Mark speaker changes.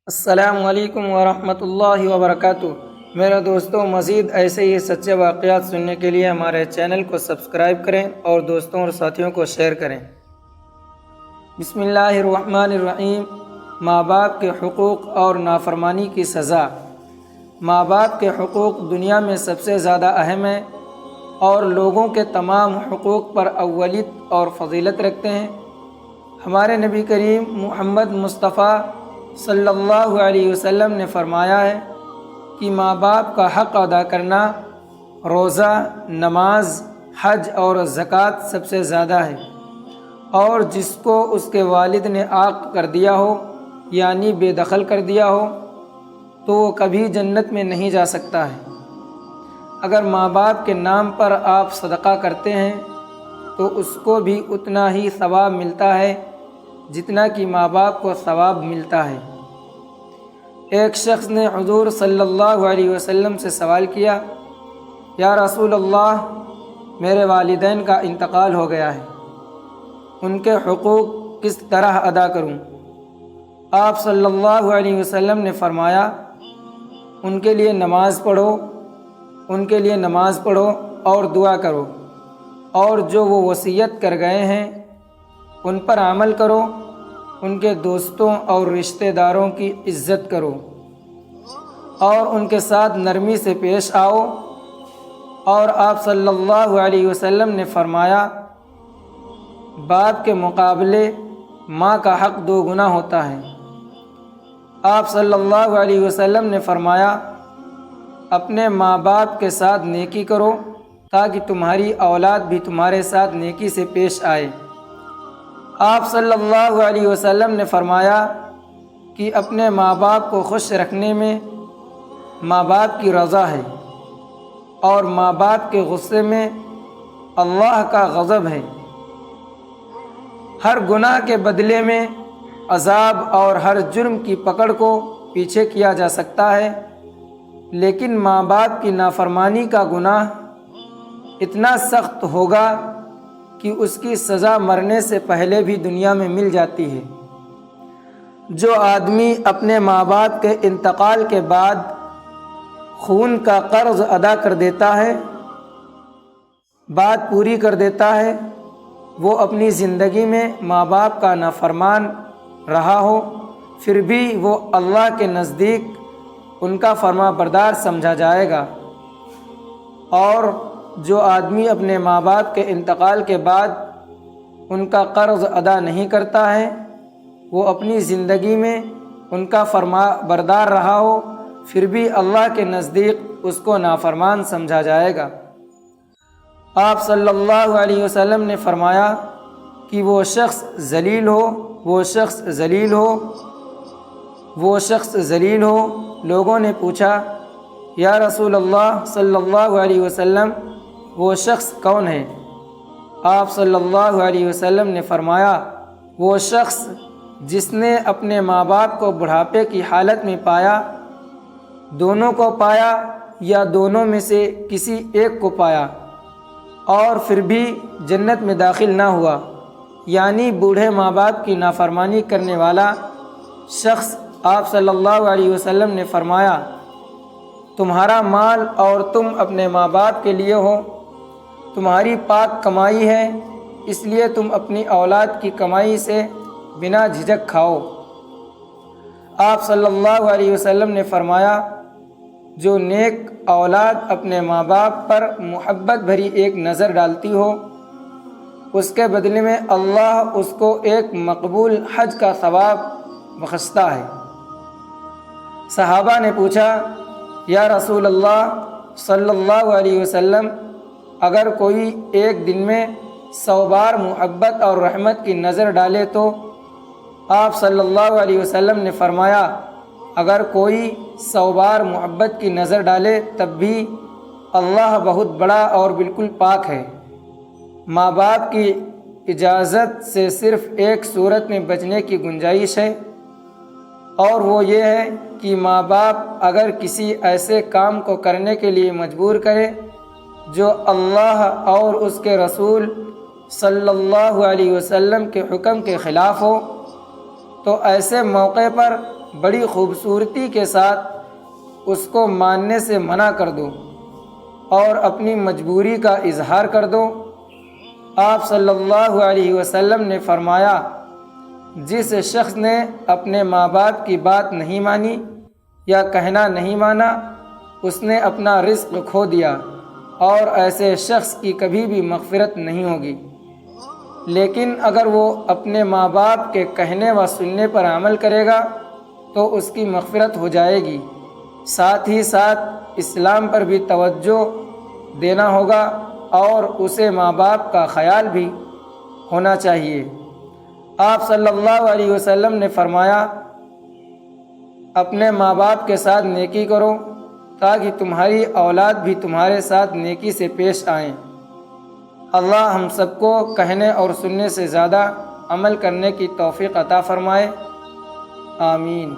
Speaker 1: السلام علیکم ورحمۃ اللہ وبرکاتہ۔ میرے دوستوں، مزید ایسے ہی سچے واقعات سننے کے لیے ہمارے چینل کو سبسکرائب کریں اور دوستوں اور ساتھیوں کو شیئر کریں۔ بسم اللہ الرحمن الرحیم۔ ماں باپ کے حقوق اور نافرمانی کی سزا۔ ماں باپ کے حقوق دنیا میں سب سے زیادہ اہم ہیں اور لوگوں کے تمام حقوق پر اولیت اور فضیلت رکھتے ہیں۔ ہمارے نبی کریم محمد مصطفیٰ صلی اللہ علیہ وسلم نے فرمایا ہے کہ ماں باپ کا حق ادا کرنا روزہ، نماز، حج اور زکوٰۃ سب سے زیادہ ہے، اور جس کو اس کے والد نے عاق کر دیا ہو یعنی بے دخل کر دیا ہو تو وہ کبھی جنت میں نہیں جا سکتا ہے۔ اگر ماں باپ کے نام پر آپ صدقہ کرتے ہیں تو اس کو بھی اتنا ہی ثواب ملتا ہے جتنا کہ ماں باپ کو ثواب ملتا ہے۔ ایک شخص نے حضور صلی اللہ علیہ وسلم سے سوال کیا، یا رسول اللہ، میرے والدین کا انتقال ہو گیا ہے، ان کے حقوق کس طرح ادا کروں؟ آپ صلی اللہ علیہ وسلم نے فرمایا، ان کے لیے نماز پڑھو اور دعا کرو، اور جو وہ وصیت کر گئے ہیں ان پر عمل کرو، ان کے دوستوں اور رشتہ داروں کی عزت کرو اور ان کے ساتھ نرمی سے پیش آؤ۔ اور آپ صلی اللہ علیہ وسلم نے فرمایا، باپ کے مقابلے ماں کا حق 2 گنا ہوتا ہے۔ آپ صلی اللہ علیہ وسلم نے فرمایا، اپنے ماں باپ کے ساتھ نیکی کرو تاکہ تمہاری اولاد بھی تمہارے ساتھ نیکی سے پیش آئے۔ آپ صلی اللہ علیہ وسلم نے فرمایا کہ اپنے ماں باپ کو خوش رکھنے میں ماں باپ کی رضا ہے، اور ماں باپ کے غصے میں اللہ کا غضب ہے۔ ہر گناہ کے بدلے میں عذاب اور ہر جرم کی پکڑ کو پیچھے کیا جا سکتا ہے، لیکن ماں باپ کی نافرمانی کا گناہ اتنا سخت ہوگا کہ اس کی سزا مرنے سے پہلے بھی دنیا میں مل جاتی ہے۔ جو آدمی اپنے ماں باپ کے انتقال کے بعد خون کا قرض ادا کر دیتا ہے، بات پوری کر دیتا ہے، وہ اپنی زندگی میں ماں باپ کا نافرمان رہا ہو پھر بھی وہ اللہ کے نزدیک ان کا فرما بردار سمجھا جائے گا۔ اور جو آدمی اپنے ماں باپ کے انتقال کے بعد ان کا قرض ادا نہیں کرتا ہے، وہ اپنی زندگی میں ان کا فرما بردار رہا ہو پھر بھی اللہ کے نزدیک اس کو نافرمان سمجھا جائے گا۔ آپ صلی اللہ علیہ وسلم نے فرمایا کہ وہ شخص ذلیل ہو۔ لوگوں نے پوچھا، یا رسول اللہ صلی اللہ علیہ وسلم، وہ شخص کون ہے؟ آپ صلی اللہ علیہ وسلم نے فرمایا، وہ شخص جس نے اپنے ماں باپ کو بڑھاپے کی حالت میں پایا، دونوں کو پایا یا دونوں میں سے کسی ایک کو پایا، اور پھر بھی جنت میں داخل نہ ہوا، یعنی بوڑھے ماں باپ کی نافرمانی کرنے والا شخص۔ آپ صلی اللہ علیہ وسلم نے فرمایا، تمہارا مال اور تم اپنے ماں باپ کے لیے ہو، تمہاری پاک کمائی ہے، اس لیے تم اپنی اولاد کی کمائی سے بنا جھجک کھاؤ۔ آپ صلی اللہ علیہ وسلم نے فرمایا، جو نیک اولاد اپنے ماں باپ پر محبت بھری ایک نظر ڈالتی ہو، اس کے بدلے میں اللہ اس کو ایک مقبول حج کا ثواب بخشتا ہے۔ صحابہ نے پوچھا، یا رسول اللہ صلی اللہ علیہ وسلم، اگر کوئی ایک دن میں 100 بار محبت اور رحمت کی نظر ڈالے تو؟ آپ صلی اللہ علیہ وسلم نے فرمایا، اگر کوئی 100 بار محبت کی نظر ڈالے تب بھی اللہ بہت بڑا اور بالکل پاک ہے۔ ماں باپ کی اجازت سے صرف ایک صورت میں بچنے کی گنجائش ہے، اور وہ یہ ہے کہ ماں باپ اگر کسی ایسے کام کو کرنے کے لیے مجبور کرے جو اللہ اور اس کے رسول صلی اللہ علیہ وسلم کے حکم کے خلاف ہو، تو ایسے موقع پر بڑی خوبصورتی کے ساتھ اس کو ماننے سے منع کر دو اور اپنی مجبوری کا اظہار کر دو۔ آپ صلی اللہ علیہ وسلم نے فرمایا، جس شخص نے اپنے ماں باپ کی بات نہیں مانی یا کہنا نہیں مانا، اس نے اپنا رزق کھو دیا اور ایسے شخص کی کبھی بھی مغفرت نہیں ہوگی۔ لیکن اگر وہ اپنے ماں باپ کے کہنے و سننے پر عمل کرے گا تو اس کی مغفرت ہو جائے گی۔ ساتھ ہی ساتھ اسلام پر بھی توجہ دینا ہوگا اور اسے ماں باپ کا خیال بھی ہونا چاہیے۔ آپ صلی اللہ علیہ وسلم نے فرمایا، اپنے ماں باپ کے ساتھ نیکی کرو تاکہ تمہاری اولاد بھی تمہارے ساتھ نیکی سے پیش آئیں۔ اللہ ہم سب کو کہنے اور سننے سے زیادہ عمل کرنے کی توفیق عطا فرمائے، آمین۔